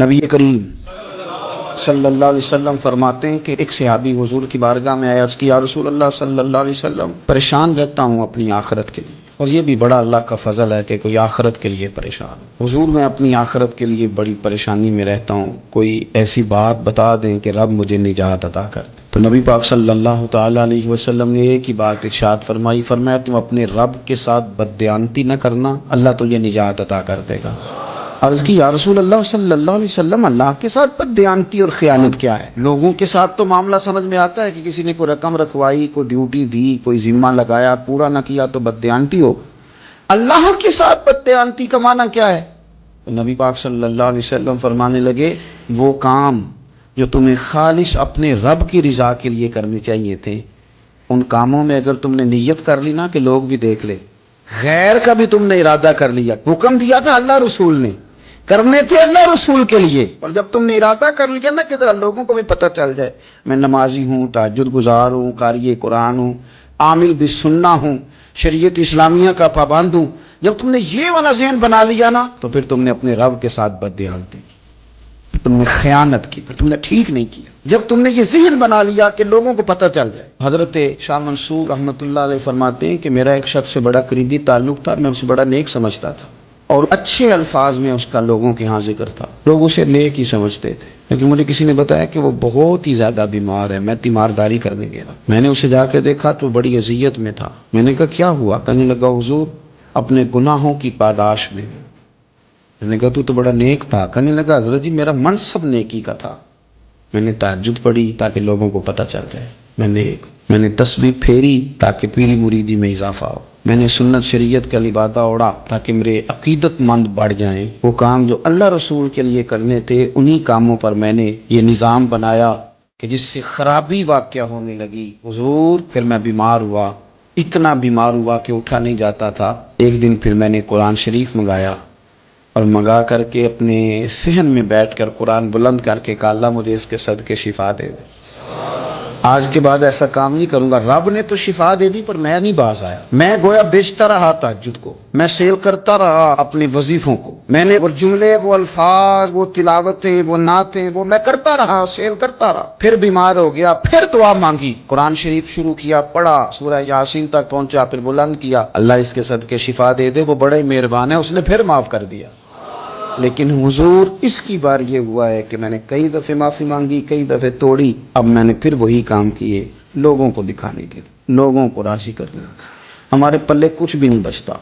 نبی کریم صلی اللہ علیہ وسلم فرماتے ہیں کہ ایک صحابی حضور کی بارگاہ میں آیا، عرض کی یا رسول اللہ صلی اللہ علیہ وسلم، پریشان رہتا ہوں اپنی آخرت کے لیے، اور یہ بھی بڑا اللہ کا فضل ہے کہ کوئی آخرت کے لیے پریشان ہو۔ حضور میں اپنی آخرت کے لیے بڑی پریشانی میں رہتا ہوں، کوئی ایسی بات بتا دیں کہ رب مجھے نجات عطا کر دے۔ تو نبی پاک صلی اللہ تعالی علیہ وسلم نے ایک ہی بات ارشاد فرمائی، فرمایا تم اپنے رب کے ساتھ بددیانتی نہ کرنا، اللہ تجھے نجات عطا کر دے گا۔ عرض کی یا رسول اللہ صلی اللہ علیہ وسلم، اللہ کے ساتھ بددیانتی اور خیانت کیا ہے؟ لوگوں کے ساتھ تو معاملہ سمجھ میں آتا ہے کہ کسی نے کوئی رقم رکھوائی، کوئی ڈیوٹی دی، کوئی ذمہ لگایا، پورا نہ کیا تو بددیانتی ہو۔ اللہ کے ساتھ بددیانتی کا معنی کیا ہے؟ نبی پاک صلی اللہ علیہ وسلم فرمانے لگے، وہ کام جو تمہیں خالص اپنے رب کی رضا کے لیے کرنے چاہیے تھے، ان کاموں میں اگر تم نے نیت کر لی نا کہ لوگ بھی دیکھ لے، غیر کا بھی تم نے ارادہ کر لیا، حکم دیا تھا اللہ رسول نے، کرنے تھے اللہ رسول کے لیے، اور جب تم نے ارادہ کر لیا نا کہ ذرا لوگوں کو بھی پتہ چل جائے میں نمازی ہوں، تہجد گزار ہوں، قاری قرآن ہوں، عامل بالسنہ ہوں، شریعت اسلامیہ کا پابند ہوں، جب تم نے یہ والا ذہن بنا لیا نا تو پھر تم نے اپنے رب کے ساتھ بددیانتی کی، پھر تم نے خیانت کی، پھر تم نے ٹھیک نہیں کیا۔ جب تم نے یہ ذہن بنا لیا کہ لوگوں کو پتہ چل جائے۔ حضرت شاہ منصور رحمۃ اللہ علیہ فرماتے ہیں کہ میرا ایک شخص سے بڑا قریبی تعلق تھا، میں اسے بڑا نیک سمجھتا تھا اور اچھے الفاظ میں اس کا لوگوں کے ہاں ذکر تھا، لوگ اسے نیک ہی سمجھتے تھے، لیکن مجھے کسی نے بتایا کہ وہ بہت ہی زیادہ بیمار ہے۔ میں تیمارداری کرنے گیا، میں نے اسے جا کے دیکھا تو بڑی اذیت میں تھا۔ میں نے کہا کیا ہوا؟ کہنے لگا حضور اپنے گناہوں کی پاداش میں۔ میں نے کہا تو بڑا نیک تھا۔ کہنے لگا حضرت جی میرا منصب نیکی کا تھا، میں نے تہجد پڑھی تاکہ لوگوں کو پتہ چل جائے میں نے تسبیح پھیری تاکہ پیری مریدی میں اضافہ ہو، میں نے سنت شریعت کا لبادہ اوڑا تاکہ میرے عقیدت مند بڑھ جائیں۔ وہ کام جو اللہ رسول کے لیے کرنے تھے انہی کاموں پر میں نے یہ نظام بنایا کہ جس سے خرابی واقع ہونے لگی۔ حضور پھر میں بیمار ہوا، اتنا بیمار ہوا کہ اٹھا نہیں جاتا تھا۔ ایک دن پھر میں نے قرآن شریف منگایا اور منگا کر کے اپنے صحن میں بیٹھ کر قرآن بلند کر کے کہا اللہ مجھے اس کے صدقے شفا دے دے، آج کے بعد ایسا کام نہیں کروں گا۔ رب نے تو شفا دے دی پر میں نہیں باز آیا، میں گویا بیچتا رہا تہجد کو، میں سیل کرتا رہا اپنے وظیفوں کو، میں نے وہ جملے، وہ الفاظ، وہ تلاوتیں، وہ نعتیں، وہ میں کرتا رہا، سیل کرتا رہا۔ پھر بیمار ہو گیا، پھر دعا مانگی، قرآن شریف شروع کیا، پڑھا، سورہ یاسین تک پہنچا، پھر بلند کیا، اللہ اس کے صدقے شفا دے دے، وہ بڑا ہی مہربان ہے، اس نے پھر معاف کر دیا۔ لیکن حضور اس کی بار یہ ہوا ہے کہ میں نے کئی دفعے معافی مانگی، کئی دفعے توڑی، اب میں نے پھر وہی کام کیے لوگوں کو دکھانے کے لیے، لوگوں کو راضی کرنے۔ ہمارے پلے کچھ بھی نہیں بچتا،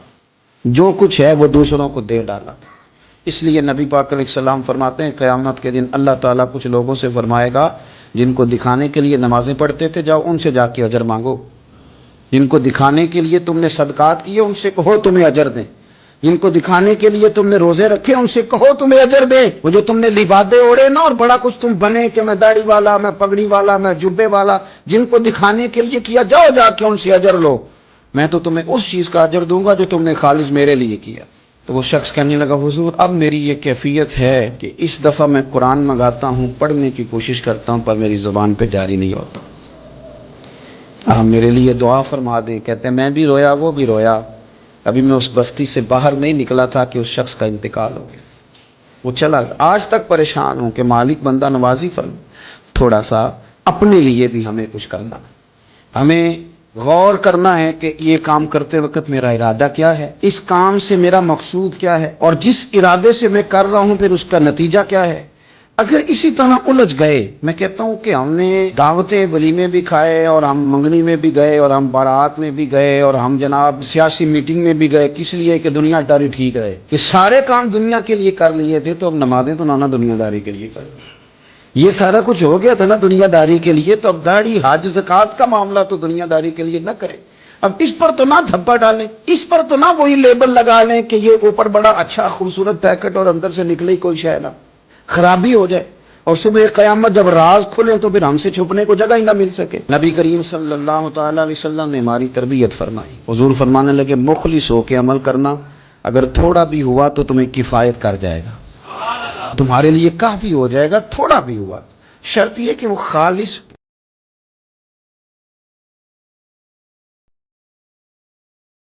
جو کچھ ہے وہ دوسروں کو دے ڈالا۔ اس لیے نبی پاک علیہ السلام فرماتے ہیں قیامت کے دن اللہ تعالیٰ کچھ لوگوں سے فرمائے گا جن کو دکھانے کے لیے نمازیں پڑھتے تھے، جاؤ ان سے جا کے اجر مانگو۔ جن کو دکھانے کے لیے تم نے صدقات کیے ان سے کہو تمہیں اجر دیں۔ جن کو دکھانے کے لیے تم نے روزے رکھے ان سے کہو تمہیں اجر دے۔ وہ جو تم نے لبادے اوڑے نا اور بڑا کچھ تم بنے کہ میں داڑھی والا، میں پگڑی والا، میں جبے والا، جن کو دکھانے کے لیے کیا، جاؤ جا کے ان سے اجر لو، میں تو تمہیں اس چیز کا اجر دوں گا جو تم نے خالص میرے لیے کیا۔ تو وہ شخص کہنے لگا حضور اب میری یہ کیفیت ہے کہ اس دفعہ میں قرآن منگاتا ہوں، پڑھنے کی کوشش کرتا ہوں پر میری زبان پہ جاری نہیں ہوتا، آپ میرے لیے دعا فرما دیں۔ کہتے ہیں میں بھی رویا، وہ بھی رویا، ابھی میں اس بستی سے باہر نہیں نکلا تھا کہ اس شخص کا انتقال ہو گیا، وہ چلا گیا۔ آج تک پریشان ہوں کہ مالک بندہ نوازی فرما، تھوڑا سا اپنے لیے بھی ہمیں کچھ کرنا، ہمیں غور کرنا ہے کہ یہ کام کرتے وقت میرا ارادہ کیا ہے، اس کام سے میرا مقصود کیا ہے، اور جس ارادے سے میں کر رہا ہوں پھر اس کا نتیجہ کیا ہے۔ اگر اسی طرح الجھ گئے، میں کہتا ہوں کہ ہم نے دعوتیں ولیمے بھی کھائے اور ہم منگنی میں بھی گئے اور ہم بارات میں بھی گئے اور ہم جناب سیاسی میٹنگ میں بھی گئے، کس لیے کہ دنیا داری ٹھیک رہے، کہ سارے کام دنیا کے لیے کر لیے تھے تو اب نمازیں تو نانا دنیا داری کے لیے کر، یہ سارا کچھ ہو گیا تھا نا دنیا داری کے لیے، تو اب داڑھی حج زکوٰۃ کا معاملہ تو دنیا داری کے لیے نہ کریں۔ اب اس پر تو نہ دھبا ڈالیں، اس پر تو نہ وہی لیبل لگا لیں کہ یہ اوپر بڑا اچھا خوبصورت پیکٹ اور اندر سے نکلے کوئی شے نہ، خرابی ہو جائے اور صبح قیامت جب راز کھلے تو پھر ہم سے چھپنے کو جگہ ہی نہ مل سکے۔ نبی کریم صلی اللہ تعالی علیہ وسلم نے ہماری تربیت فرمائی، حضور فرمانے لگے مخلص ہو کے عمل کرنا، اگر تھوڑا بھی ہوا تو تمہیں کفایت کر جائے گا، تمہارے لیے کافی ہو جائے گا، تھوڑا بھی ہوا، شرط یہ کہ وہ خالص